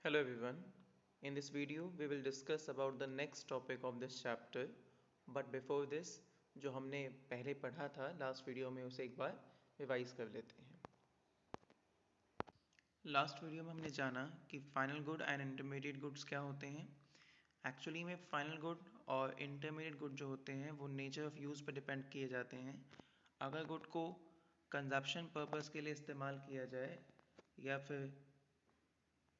Hello everyone. In this video we will discuss about the next topic of this chapter. But before this जो हमने पहले पढ़ा था last video में उसे एक बार रिवाइज कर लेते हैं। लास्ट वीडियो में हमने जाना कि final good and intermediate goods क्या होते हैं। एक्चुअली में फाइनल गुड और इंटरमीडिएट गुड जो होते हैं वो नेचर ऑफ यूज़ पर डिपेंड किए जाते हैं। अगर गुड को कंजप्शन पर्पस के लिए इस्तेमाल किया जाए या फिर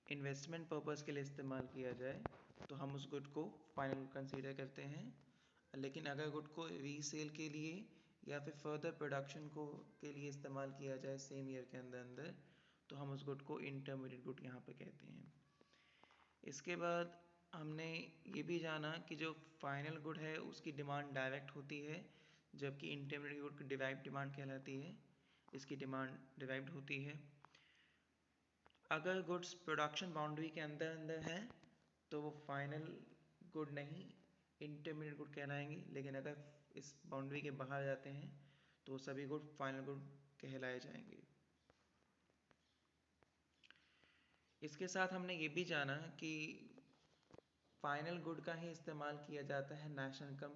इन्वेस्टमेंट पर्पस के लिए इस्तेमाल किया जाए तो हम उस गुड को फाइनल कंसीडर करते हैं। लेकिन अगर गुड को रीसेल के लिए या फिर फर्दर प्रोडक्शन को के लिए इस्तेमाल किया जाए सेम ईयर के अंदर अंदर तो हम उस गुड को इंटरमीडिएट गुड यहाँ पर कहते हैं। इसके बाद हमने ये भी जाना कि जो फाइनल गुड है उसकी डिमांड डायरेक्ट होती है, जबकि इंटरमीडिएट गुड की डिराइव्ड डिमांड कहलाती है। इसकी डिमांड डिराइव्ड होती है। अगर गुड्स प्रोडक्शन बाउंड्री के अंदर अंदर हैं तो वो फाइनल गुड नहीं इंटरमीडिएट गुड कहलाएंगे, लेकिन अगर इस बाउंड्री के बाहर जाते हैं तो सभी गुड फाइनल गुड कहलाए जाएंगे। इसके साथ हमने ये भी जाना कि फाइनल गुड का ही इस्तेमाल किया जाता है नेशनल इनकम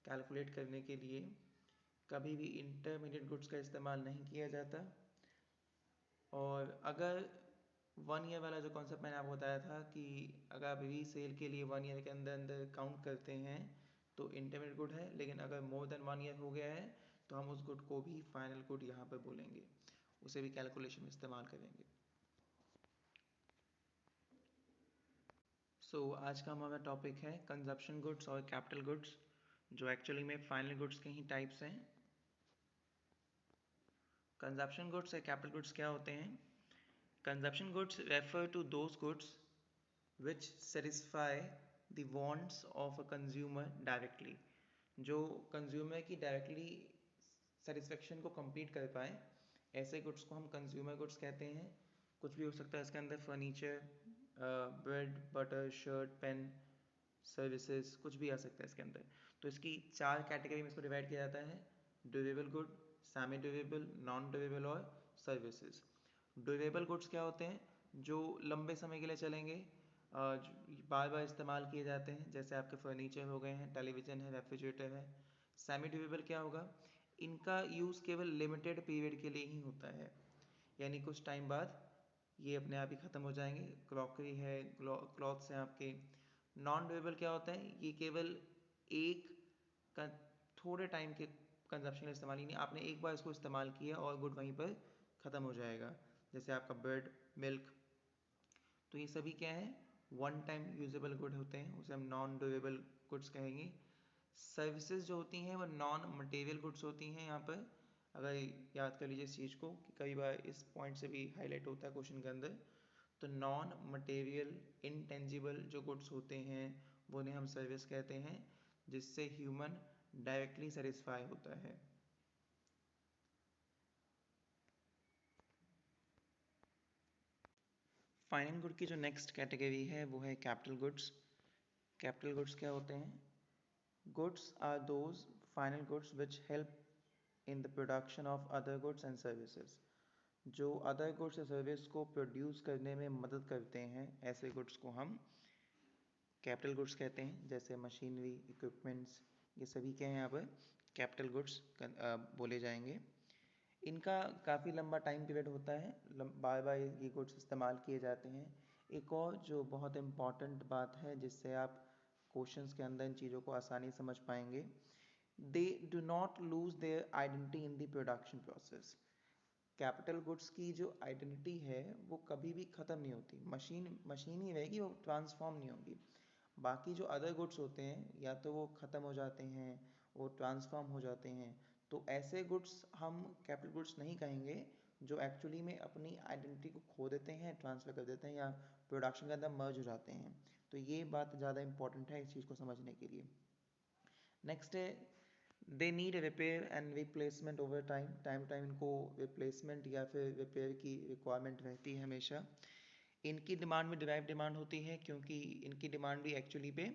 कैलकुलेट करने के लिए। कभी भी इंटरमीडिएट गुड्स का इस्तेमाल नहीं किया जाता। और अगर 1 ईयर वाला जो कॉन्सेप्ट मैंने आपको बताया था कि अगर आप रीसेल के लिए 1 ईयर के अंदर अंदर काउंट करते हैं तो इंटरमीडिएट गुड है, लेकिन अगर मोर देन 1 ईयर हो गया है तो हम उस गुड को भी फाइनल गुड यहाँ पर बोलेंगे, उसे भी कैलकुलेशन में इस्तेमाल करेंगे। आज का हमारा टॉपिक है कंजप्शन गुड्स और कैपिटल गुड्स, जो एक्चुअली में फाइनल गुड्स के ही टाइप्स हैं। कंजप्शन गुड्स और कैपिटल गुड्स क्या होते हैं? Consumption goods refer to those goods which satisfy the wants of a consumer directly, जो कंज्यूमर की डायरेक्टली सेटिस्फेक्शन को कंप्लीट कर पाए, ऐसे गुड्स को हम कंज्यूमर गुड्स कहते हैं। कुछ भी हो सकता है इसके अंदर, furniture, bread, butter, shirt, pen, services, कुछ भी आ सकता है इसके अंदर। तो इसकी 4 कैटेगरी में इसको डिवाइड किया जाता है: durable good, semi durable, non durable और सर्विसेज। ड्यूरेबल गुड्स क्या होते हैं? जो लंबे समय के लिए चलेंगे, बार बार इस्तेमाल किए जाते हैं, जैसे आपके फर्नीचर हो गए हैं, टेलीविज़न है, रेफ्रिजरेटर है। सेमी ड्यूरेबल क्या होगा? इनका यूज़ केवल लिमिटेड पीरियड के लिए ही होता है, यानी कुछ टाइम बाद ये अपने आप ही ख़त्म हो जाएंगे। क्रॉकरी है, क्लॉथ्स हैं आपके। नॉन ड्यूरेबल क्या होता है? ये केवल एक थोड़े टाइम के कंजप्शन के इस्तेमाल ही नहीं, आपने एक बार इसको इस्तेमाल किया और गुड वहीं पर ख़त्म हो जाएगा, जैसे आपका ब्रेड, मिल्क। तो ये सभी क्या है? वन टाइम यूजेबल गुड होते हैं, उसे हम नॉन ड्यूरेबल गुड्स कहेंगे। सर्विसेज जो होती हैं वो नॉन मटेरियल गुड्स होती हैं। यहाँ पर अगर याद कर लीजिए इस चीज़ को कि कई बार इस पॉइंट से भी हाईलाइट होता है क्वेश्चन के अंदर, तो नॉन मटेरियल इनटेंजिबल जो गुड्स होते हैं वो उन्हें हम सर्विस कहते हैं, जिससे ह्यूमन डायरेक्टली सेटिस्फाई होता है। फाइनल गुड की जो नेक्स्ट कैटेगरी है वो है कैपिटल गुड्स। कैपिटल गुड्स क्या होते हैं? Goods are those final goods which help in the production of other goods and services, जो अदर गुड्स या सर्विस को प्रोड्यूस करने में मदद करते हैं, ऐसे गुड्स को हम कैपिटल गुड्स कहते हैं। जैसे मशीनरी, इक्विपमेंट्स, ये सभी क्या हैं यहाँ पर कैपिटल गुड्स बोले जाएंगे। इनका काफ़ी लंबा टाइम पीरियड होता है, बार बार ये गुड्स इस्तेमाल किए जाते हैं। एक और जो बहुत इम्पॉर्टेंट बात है जिससे आप क्वेश्चंस के अंदर इन चीज़ों को आसानी समझ पाएंगे, they do not lose their identity in the production process. Capital goods की जो आइडेंटिटी है वो कभी भी ख़त्म नहीं होती, मशीन ही रहेगी, वो ट्रांसफॉर्म नहीं होगी। बाकी जो अदर गुड्स होते हैं या तो वो ख़त्म हो जाते हैं, वो ट्रांसफॉर्म हो जाते हैं। तो ऐसे गुड्स हम कैपिटल गुड्स नहीं कहेंगे जो एक्चुअली में अपनी आइडेंटिटी को खो देते हैं, ट्रांसफ़र कर देते हैं या प्रोडक्शन के अंदर मर्ज हो जाते हैं। तो ये बात ज़्यादा इंपॉर्टेंट है इस चीज़ को समझने के लिए। नेक्स्ट है they need repair and replacement over time. Time time इनको रिप्लेसमेंट या फिर रिपेयर की रिक्वायरमेंट रहती है हमेशा। इनकी डिमांड में डिराइव डिमांड होती है, क्योंकि इनकी डिमांड भी एक्चुअली पे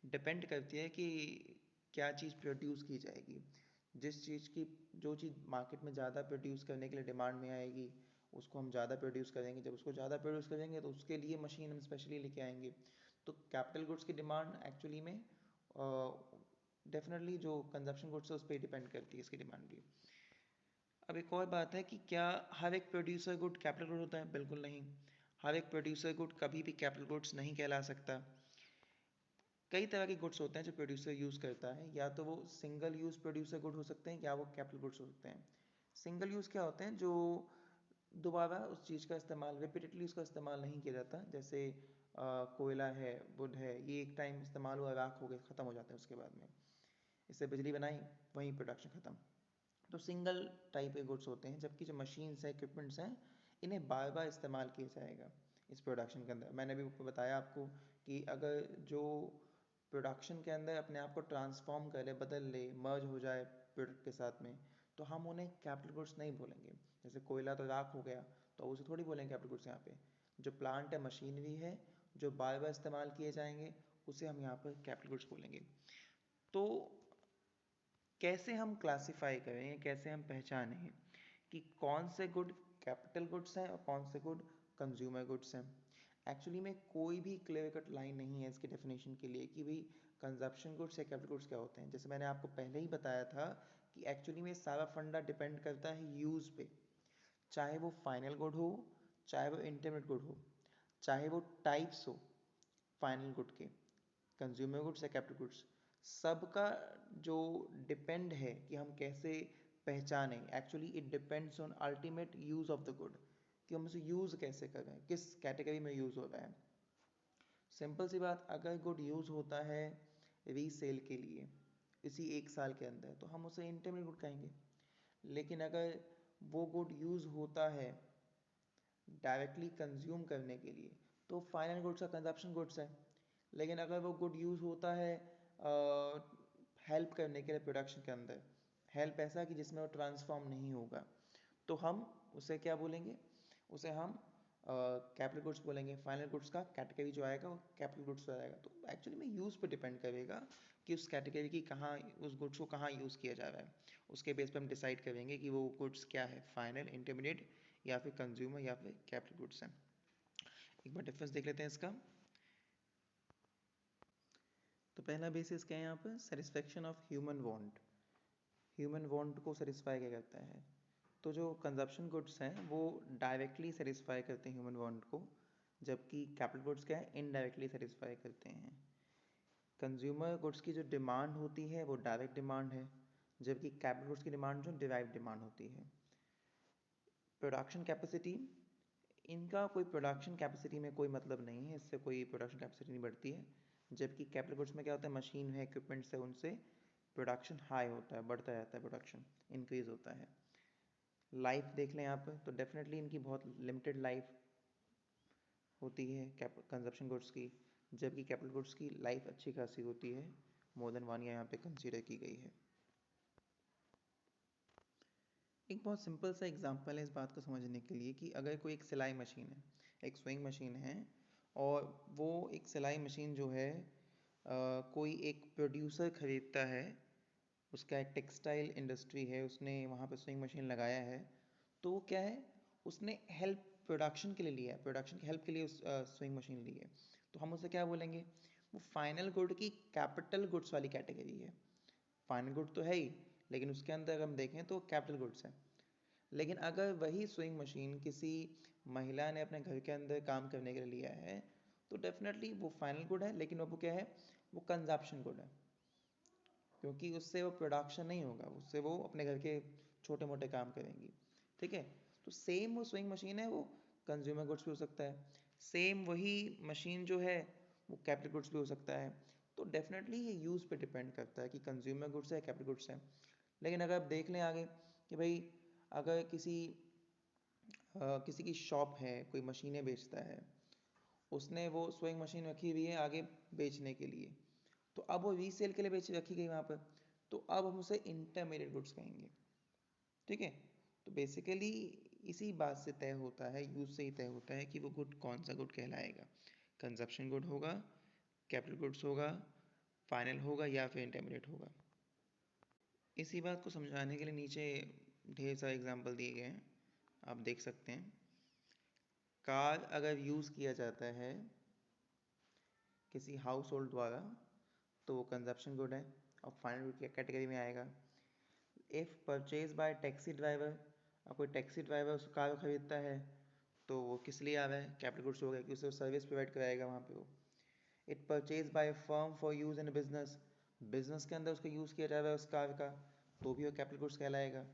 डिपेंड करती है कि क्या चीज़ प्रोड्यूस की जाएगी। जिस चीज़ की जो चीज़ मार्केट में ज़्यादा प्रोड्यूस करने के लिए डिमांड में आएगी उसको हम ज़्यादा प्रोड्यूस करेंगे, जब उसको ज़्यादा प्रोड्यूस करेंगे तो उसके लिए मशीन हम स्पेशली लेके आएंगे। तो कैपिटल गुड्स की डिमांड एक्चुअली में डेफिनेटली जो कंजप्शन गुड्स है उस पर डिपेंड करती है इसकी डिमांड भी। अब एक और बात है कि क्या हर एक प्रोड्यूसर गुड कैपिटल गुड होता है? बिल्कुल नहीं। हर एक प्रोड्यूसर गुड कभी भी कैपिटल गुड्स नहीं कहला सकता। कई तरह के गुड्स होते हैं जो प्रोड्यूसर यूज़ करता है, या तो वो सिंगल यूज़ प्रोड्यूसर गुड हो सकते हैं या वो कैपिटल गुड्स हो सकते हैं। सिंगल यूज़ क्या होते हैं? जो दोबारा उस चीज़ का इस्तेमाल, रिपीटेडली उसका इस्तेमाल नहीं किया जाता। जैसे कोयला है, वुड है, ये एक टाइम इस्तेमाल हुआ, राख हो गए, ख़त्म हो जाते हैं उसके बाद में। इससे बिजली बनाई, वहीं प्रोडक्शन ख़त्म। तो सिंगल टाइप के गुड्स होते हैं, जबकि जो मशीन्स हैं, इक्विपमेंट्स हैं, इन्हें बार बार इस्तेमाल किया जाएगा इस प्रोडक्शन के अंदर। मैंने भी बताया आपको कि अगर जो प्रोडक्शन के अंदर अपने आप को ट्रांसफॉर्म करे, बदल ले, मर्ज हो जाए प्रोडक्ट के साथ में, तो हम उन्हें कैपिटल गुड्स नहीं बोलेंगे। जैसे कोयला तो राख हो गया, तो उसे थोड़ी बोलेंगे कैपिटल गुड्स यहाँ पे। जो प्लांट है, मशीनरी है, जो बार बार इस्तेमाल किए जाएंगे, उसे हम यहाँ पर कैपिटल गुड्स बोलेंगे। तो कैसे हम क्लासिफाई करें, कैसे हम पहचानें कि कौन से गुड कैपिटल गुड्स हैं और कौन से गुड कंज्यूमर गुड्स हैं? एक्चुअली में कोई भी क्लियर कट लाइन नहीं है इसकी डेफिनेशन के लिए कि भाई कंजप्शन गुड्स या कैपिटल गुड्स क्या होते हैं। जैसे मैंने आपको पहले ही बताया था कि एक्चुअली में सारा फंडा डिपेंड करता है यूज़ पे। चाहे वो फाइनल गुड हो, चाहे वो इंटरमीडिएट गुड हो, चाहे वो टाइप्स हो फाइनल गुड के, कंज्यूमर गुड्स या कैपिटल गुड्स, सबका जो डिपेंड है कि हम कैसे पहचानें। Actually it depends on ultimate use of the good, कि हम उसे यूज़ कैसे कर रहे हैं, किस कैटेगरी में यूज़ हो रहा है। सिंपल सी बात, अगर गुड यूज़ होता है रीसेल के लिए इसी एक साल के अंदर, तो हम उसे इंटरमीडिएट गुड कहेंगे। लेकिन अगर वो गुड यूज़ होता है डायरेक्टली कंज्यूम करने के लिए, तो फाइनल गुड्स का कंजप्शन गुड्स है। लेकिन अगर वो गुड यूज़ होता है हेल्प करने के लिए प्रोडक्शन के अंदर, हेल्प ऐसा कि जिसमें वो ट्रांसफॉर्म नहीं होगा, तो हम उसे क्या बोलेंगे? उसे हम कैपिटल गुड्स बोलेंगे। फाइनल गुड्स का कैटेगरी जो आएगा वो कैपिटल गुड्स आएगा। तो एक्चुअली में यूज़ पे डिपेंड करेगा कि उस कैटेगरी की कहाँ, उस गुड्स को कहाँ यूज़ किया जा रहा है। उसके बेस पे हम डिसाइड करेंगे कि वो गुड्स क्या है, फाइनल, इंटरमीडिएट, या फिर कंज्यूमर, या फिर कैपिटल गुड्स हैं। एक बार डिफरेंस देख लेते हैं इसका। तो पहला बेसिस क्या है यहाँ पर? Satisfaction of human want. Human want को सेटिस्फाई क्या करता है? तो जो कंजप्शन गुड्स हैं वो डायरेक्टली सेटिस्फाई करते हैं ह्यूमन वांट को, जबकि कैपिटल गुड्स क्या है? इनडायरेक्टली सेटिस्फाई करते हैं। कंज्यूमर गुड्स की जो डिमांड होती है वो डायरेक्ट डिमांड है, जबकि कैपिटल गुड्स की डिमांड जो डिराइव डिमांड होती है। प्रोडक्शन कैपेसिटी, इनका कोई प्रोडक्शन कैपेसिटी में कोई मतलब नहीं है, इससे कोई प्रोडक्शन कैपेसिटी नहीं बढ़ती है। जबकि कैपिटल गुड्स में क्या होता है? मशीन है, इक्विपमेंट्स है, उनसे प्रोडक्शन हाई होता है, बढ़ता रहता है, प्रोडक्शन इंक्रीज होता है। लाइफ देख लें यहाँ पर, तो डेफिनेटली इनकी बहुत लिमिटेड लाइफ होती है कंजप्शन गुड्स की, जबकि कैपिटल गुड्स की लाइफ अच्छी खासी होती है, मोर देन 1 ईयर यहाँ पे कंसीडर की गई है। एक बहुत सिंपल सा एग्जांपल है इस बात को समझने के लिए कि अगर कोई एक सिलाई मशीन है, एक स्विंग मशीन है, और वो एक सिलाई मशीन जो है कोई एक प्रोड्यूसर खरीदता है, उसका एक टेक्सटाइल इंडस्ट्री है, उसने वहाँ पे स्विंग मशीन लगाया है, तो वो क्या है? उसने हेल्प प्रोडक्शन के लिए लिया है, प्रोडक्शन की हेल्प के लिए उस स्विंग मशीन ली है। तो हम उसे क्या बोलेंगे? वो फाइनल गुड की कैपिटल गुड्स वाली कैटेगरी है। फाइनल गुड तो है ही, लेकिन उसके अंदर अगर हम देखें तो कैपिटल गुड्स है। लेकिन अगर वही स्विंग मशीन किसी महिला ने अपने घर के अंदर काम करने के लिए लिया है, तो डेफिनेटली वो फाइनल गुड है, लेकिन वो क्या है? वो कंजप्शन गुड है, क्योंकि उससे वो प्रोडक्शन नहीं होगा, उससे वो अपने घर के छोटे मोटे काम करेंगी। ठीक है? तो सेम वो स्विंग मशीन है, वो कंज्यूमर गुड्स भी हो सकता है। सेम वही मशीन जो है वो कैपिटल गुड्स भी हो सकता है। तो डेफिनेटली ये यूज़ पे डिपेंड करता है कि कंज्यूमर गुड्स है, कैपिटल गुड्स है। लेकिन अगर आप देख लें आगे कि भाई अगर किसी की शॉप है, कोई मशीनें बेचता है, उसने वो स्विंग मशीन रखी हुई है आगे बेचने के लिए, तो अब वो रीसेल के लिए बेच रखी गई वहाँ पर, तो अब हम उसे इंटरमीडिएट गुड्स कहेंगे। ठीक है? तो बेसिकली इसी बात से तय होता है, यूज से ही तय होता है कि वो गुड कौन सा गुड कहलाएगा। कंजप्शन गुड होगा, कैपिटल गुड्स होगा, फाइनल होगा, या फिर इंटरमीडिएट होगा। इसी बात को समझाने के लिए नीचे ढेर सारे एग्जाम्पल दिए गए हैं, आप देख सकते हैं। कार अगर यूज़ किया जाता है किसी हाउस होल्ड द्वारा तो वो कंजप्शन गुड है और फाइनल गुड की कैटेगरी में आएगा। If purchase by taxi driver, अब कोई टैक्सी ड्राइवर उस कार को खरीदता है तो वो किस लिए आ रहा है, कैपिटल गुड्स हो गया कि उसे सर्विस प्रोवाइड कराएगा वहाँ पे वो। It purchase by firm for use in business, business के अंदर उसको यूज़ किया जा रहा है उस कार का, तो भी वो कैपिटल गुड्स कहलाएगा।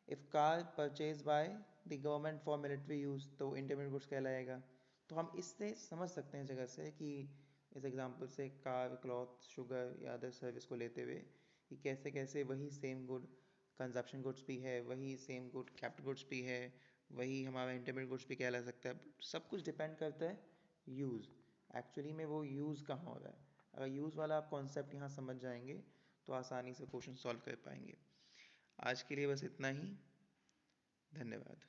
If car purchase by the government for military use तो इंटरमीडिएट गुड्स कहलाएगा। तो हम इससे समझ सकते हैं जगह से कि इस एग्जांपल से कार, क्लॉथ, शुगर या अदर सर्विस को लेते हुए कि कैसे कैसे वही सेम गुड कंजप्शन गुड्स भी है, वही सेम गुड कैपिटल गुड्स भी है, वही हमारा इंटरमीडिएट गुड्स भी कहला सकता है। सब कुछ डिपेंड करता है यूज़, एक्चुअली में वो यूज़ कहाँ हो रहा है। अगर यूज़ वाला आप कॉन्सेप्ट यहाँ समझ जाएंगे तो आसानी से क्वेश्चन सॉल्व कर पाएंगे। आज के लिए बस इतना ही। धन्यवाद।